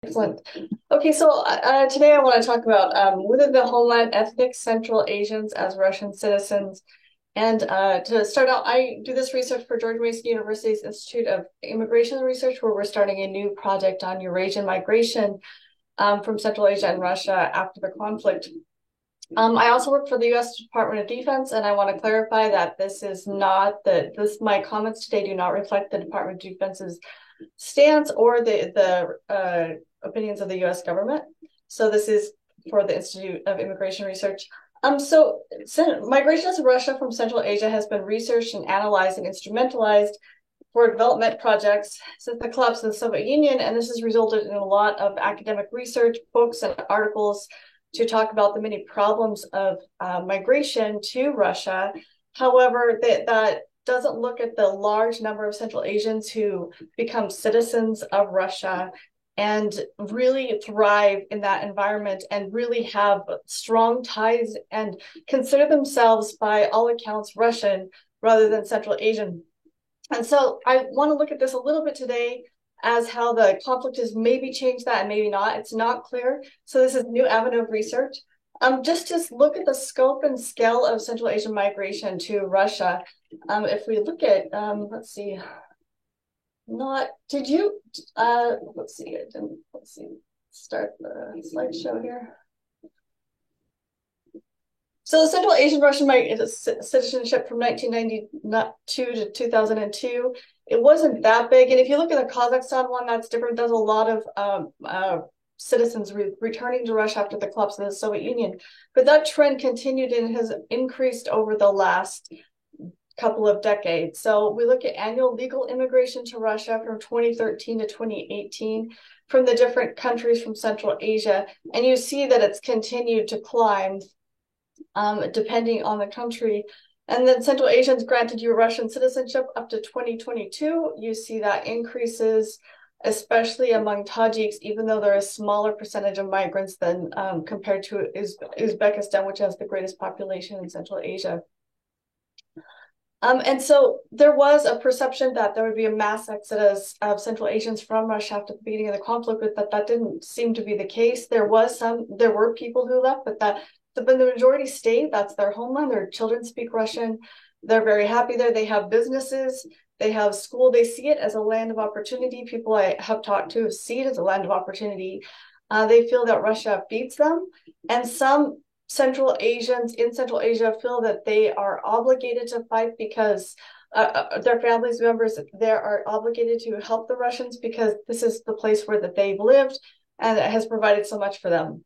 Excellent. Okay, so today I want to talk about within the homeland ethnic Central Asians as Russian citizens. And to start out, I do this research for George Mason University's Institute of Immigration Research, where we're starting a new project on Eurasian migration from Central Asia and Russia after the conflict. I also work for the U.S. Department of Defense, and I want to clarify that this is not my comments today do not reflect the Department of Defense's stance or the opinions of the U.S. government. So this is for the Institute of Immigration Research. So migration to Russia from Central Asia has been researched and analyzed and instrumentalized for development projects since the collapse of the Soviet Union, and this has resulted in a lot of academic research, books, and articles to talk about the many problems of migration to Russia. However, that doesn't look at the large number of Central Asians who become citizens of Russia and really thrive in that environment and really have strong ties and consider themselves, by all accounts, Russian rather than Central Asian. And so I want to look at this a little bit today as how the conflict has maybe changed that and maybe not. It's not clear. So this is a new avenue of research. Just look at the scope and scale of Central Asian migration to Russia. If we look at, let's see, not, did you, let's see, start the slideshow here. So the Central Asian Russian citizenship from 1992 to 2002, it wasn't that big. And if you look at the Kazakhstan one, that's different. There's a lot of citizens returning to Russia after the collapse of the Soviet Union. But that trend continued and has increased over the last couple of decades. So we look at annual legal immigration to Russia from 2013 to 2018 from the different countries from Central Asia. And you see that it's continued to climb depending on the country. And then Central Asians granted you Russian citizenship up to 2022. You see that increases, especially among Tajiks, even though they're a smaller percentage of migrants than compared to Uzbekistan, which has the greatest population in Central Asia. And so there was a perception that there would be a mass exodus of Central Asians from Russia after the beginning of the conflict, but that didn't seem to be the case. There were people who left, but the majority stayed. That's their homeland. Their children speak Russian. They're very happy there. They have businesses. They have school. They see it as a land of opportunity. People I have talked to see it as a land of opportunity. They feel that Russia beats them. And some Central Asians in Central Asia feel that they are obligated to fight because their families members there are obligated to help the Russians because this is the place where that they've lived and it has provided so much for them.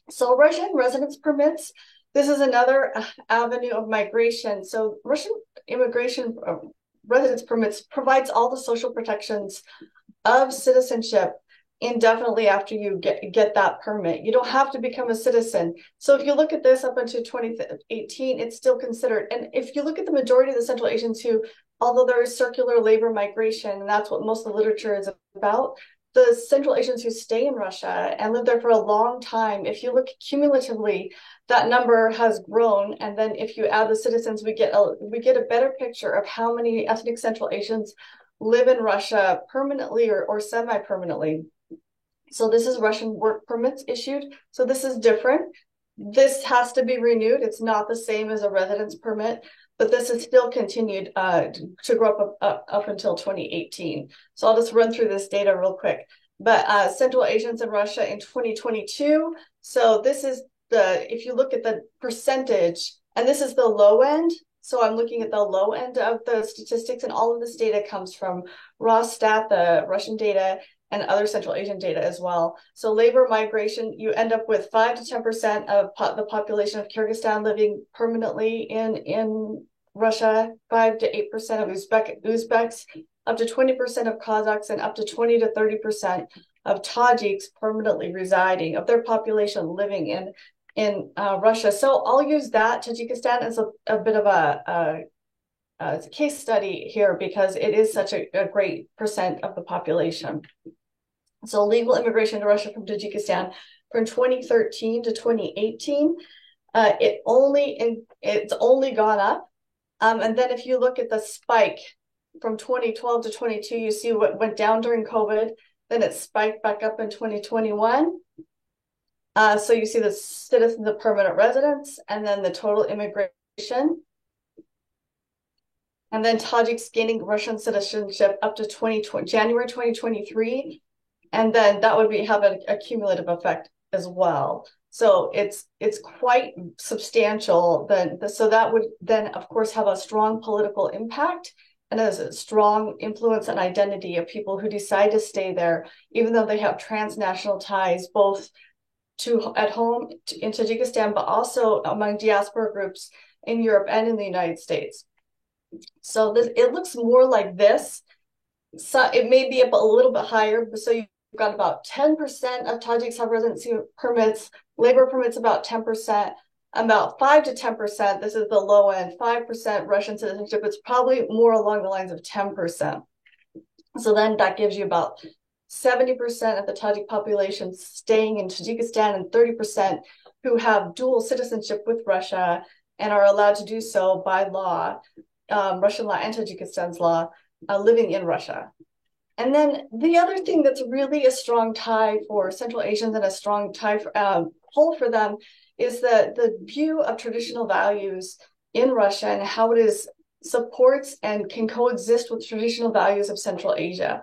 So Russian residence permits, this is another avenue of migration. So Russian immigration residence permits provides all the social protections of citizenship indefinitely after you get that permit. You don't have to become a citizen. So if you look at this up until 2018, it's still considered. And if you look at the majority of the Central Asians who, although there is circular labor migration, and that's what most of the literature is about, the Central Asians who stay in Russia and live there for a long time, if you look cumulatively, that number has grown. And then if you add the citizens, we get a better picture of how many ethnic Central Asians live in Russia permanently or semi-permanently. So this is Russian work permits issued. So this is different. This has to be renewed. It's not the same as a residence permit, but this has still continued to grow up until 2018. So I'll just run through this data real quick. But Central Asians in Russia in 2022. So this is if you look at the percentage, and this is the low end. So I'm looking at the low end of the statistics, and all of this data comes from Rosstat, the Russian data, and other Central Asian data as well. So labor migration, you end up with 5 to 10% of the population of Kyrgyzstan living permanently in Russia, 5 to 8% of Uzbeks, up to 20% of Kazakhs, and up to 20 to 30% of Tajiks permanently residing of their population living in Russia. So I'll use that Tajikistan as a bit of a case study here because it is such a great percent of the population. So legal immigration to Russia from Tajikistan from 2013 to 2018, it's only gone up. And then if you look at the spike from 2012 to 22, you see what went down during COVID. then it spiked back up in 2021. So you see the citizens of permanent residence, and then the total immigration. And then Tajiks gaining Russian citizenship up to January 2023. And then that would have a cumulative effect as well. So it's quite substantial. So that would then, of course, have a strong political impact and as a strong influence and identity of people who decide to stay there, even though they have transnational ties, both at home in Tajikistan, but also among diaspora groups in Europe and in the United States. So it looks more like this. So it may be a little bit higher. So you've got about 10% of Tajiks have residency permits, labor permits about 10%, about 5 to 10%. This is the low end, 5% Russian citizenship. It's probably more along the lines of 10%. So then that gives you about 70% of the Tajik population staying in Tajikistan and 30% who have dual citizenship with Russia and are allowed to do so by law, Russian law and Tajikistan's law, living in Russia. And then the other thing that's really a strong tie for Central Asians and a strong tie pull for them is the view of traditional values in Russia and how it supports and can coexist with traditional values of Central Asia.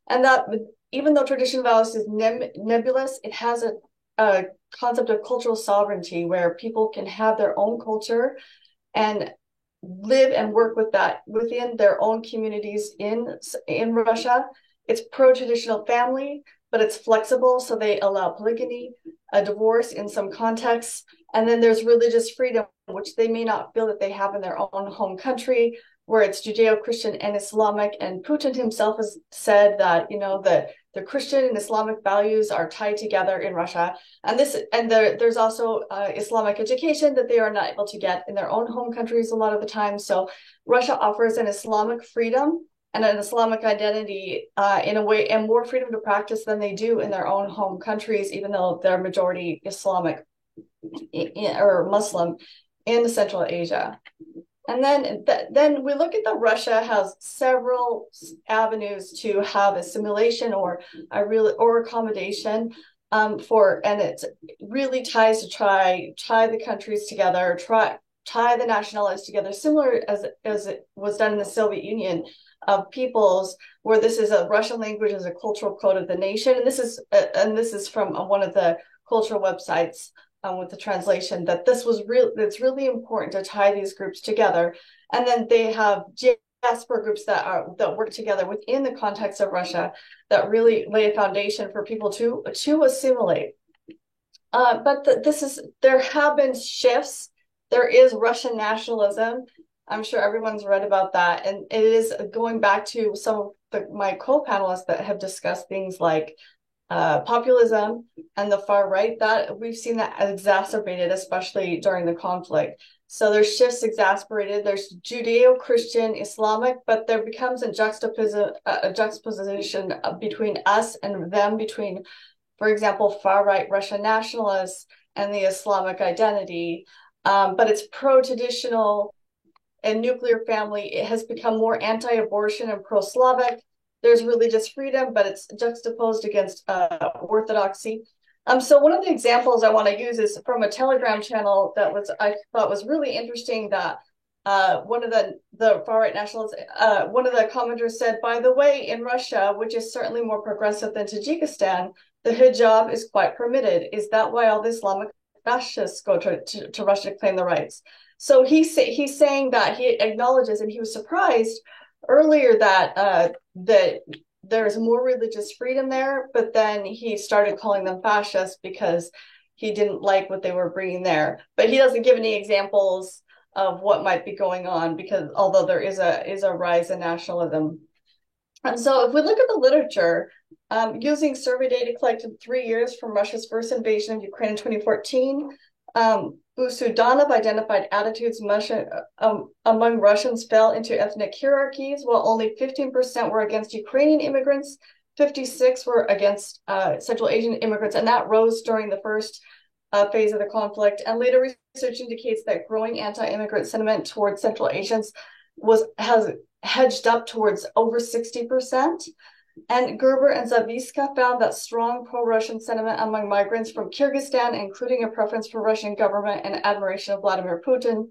And that even though traditional values is nebulous, it has a concept of cultural sovereignty where people can have their own culture and live and work with that within their own communities in Russia. It's pro-traditional family, but it's flexible, so they allow polygamy, a divorce in some contexts, and then there's religious freedom, which they may not feel that they have in their own home country, where it's Judeo-Christian and Islamic. And Putin himself has said that the Christian and Islamic values are tied together in Russia, and there's also Islamic education that they are not able to get in their own home countries a lot of the time. So Russia offers an Islamic freedom and an Islamic identity in a way, and more freedom to practice than they do in their own home countries, even though they're majority Islamic or Muslim in Central Asia. And then we look at Russia has several avenues to have assimilation or accommodation and it really ties to tie the countries together, tie the nationalities together, similar as it was done in the Soviet Union of peoples, where this is a Russian language as a cultural code of the nation. And this is from one of the cultural websites with the translation that it's really important to tie these groups together. And then they have diaspora groups that work together within the context of Russia that really lay a foundation for people to assimilate. But there have been shifts. There is Russian nationalism. I'm sure everyone's read about that. And it is going back to some of my co-panelists that have discussed things like populism and the far right, that we've seen that exacerbated, especially during the conflict. So there's shifts exacerbated. There's Judeo-Christian, Islamic, but there becomes a juxtaposition between us and them, between, for example, far right Russian nationalists and the Islamic identity. But it's pro-traditional and nuclear family. It has become more anti-abortion and pro-Slavic. There's religious freedom, but it's juxtaposed against orthodoxy. So one of the examples I want to use is from a Telegram channel that I thought was really interesting, that one of the far right nationalists, one of the commenters said, by the way, in Russia, which is certainly more progressive than Tajikistan, the hijab is quite permitted. Is that why all the Islamic fascists go to Russia to claim the rights? So he's saying that he acknowledges, and he was surprised earlier that there's more religious freedom there, but then he started calling them fascists because he didn't like what they were bringing there. But he doesn't give any examples of what might be going on, because although there is a rise in nationalism. And so if we look at the literature, using survey data collected 3 years from Russia's first invasion of Ukraine in 2014, Busudanov identified attitudes among Russians fell into ethnic hierarchies, while only 15% were against Ukrainian immigrants, 56% were against Central Asian immigrants, and that rose during the first phase of the conflict. And later research indicates that growing anti-immigrant sentiment towards Central Asians has hedged up towards over 60%. And Gerber and Zaviska found that strong pro-Russian sentiment among migrants from Kyrgyzstan, including a preference for Russian government and admiration of Vladimir Putin.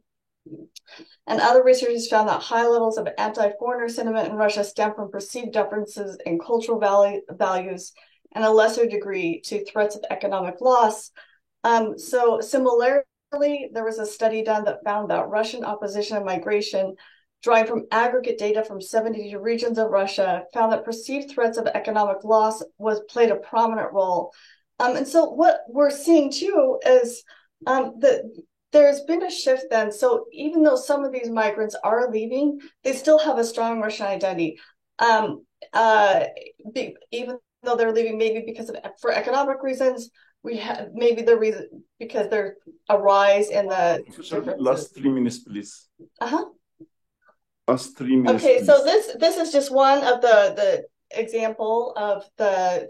And other researchers found that high levels of anti-foreigner sentiment in Russia stem from perceived differences in cultural values and a lesser degree to threats of economic loss. So similarly, there was a study done that found that Russian opposition and migration, drawing from aggregate data from 72 regions of Russia, found that perceived threats of economic loss played a prominent role. And so what we're seeing too is that there's been a shift then. So even though some of these migrants are leaving, they still have a strong Russian identity. Um, Even though they're leaving, maybe because of for economic reasons, we have maybe the reason because there's a rise in the last 3 minutes, please. Uh-huh. Last 3 minutes. Okay, please. so this is just one of the example of the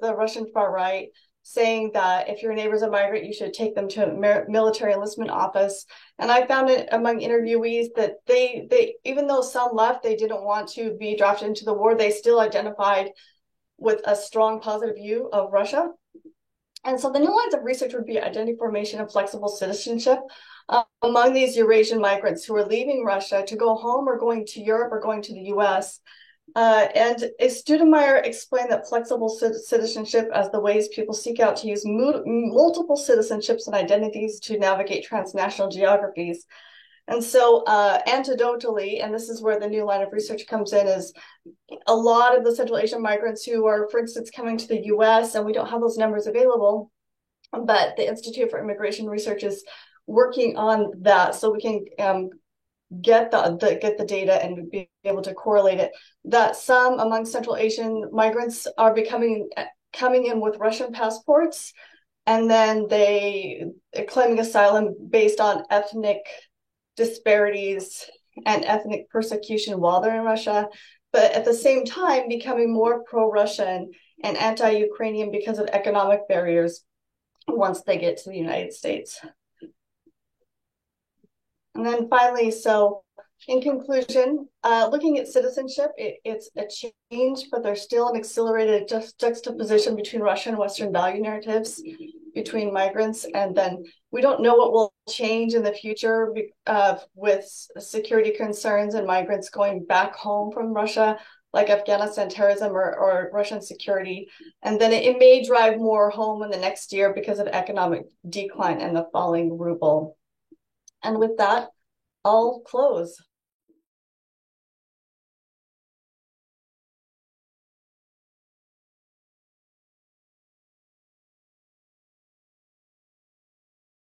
Russian far right saying that if your neighbor's a migrant, you should take them to a military enlistment office. And I found it among interviewees that they even though some left, they didn't want to be drafted into the war, they still identified with a strong positive view of Russia. And so the new lines of research would be identity formation and flexible citizenship among these Eurasian migrants who are leaving Russia to go home or going to Europe or going to the US. And Studemeyer explained that flexible citizenship as the ways people seek out to use multiple citizenships and identities to navigate transnational geographies. And so anecdotally, and this is where the new line of research comes in, is a lot of the Central Asian migrants who are, for instance, coming to the US, and we don't have those numbers available, but the Institute for Immigration Research is working on that so we can get the data and be able to correlate it. That some among Central Asian migrants are coming in with Russian passports, and then they claiming asylum based on ethnic disparities and ethnic persecution while they're in Russia, but at the same time becoming more pro-Russian and anti-Ukrainian because of economic barriers once they get to the United States. And then finally, so in conclusion, looking at citizenship, it's a change, but there's still an accelerated juxtaposition between Russian and Western value narratives between migrants. And then we don't know what will change in the future with security concerns and migrants going back home from Russia, like Afghanistan terrorism or Russian security. And then it may drive more home in the next year because of economic decline and the falling ruble. And with that, I'll close.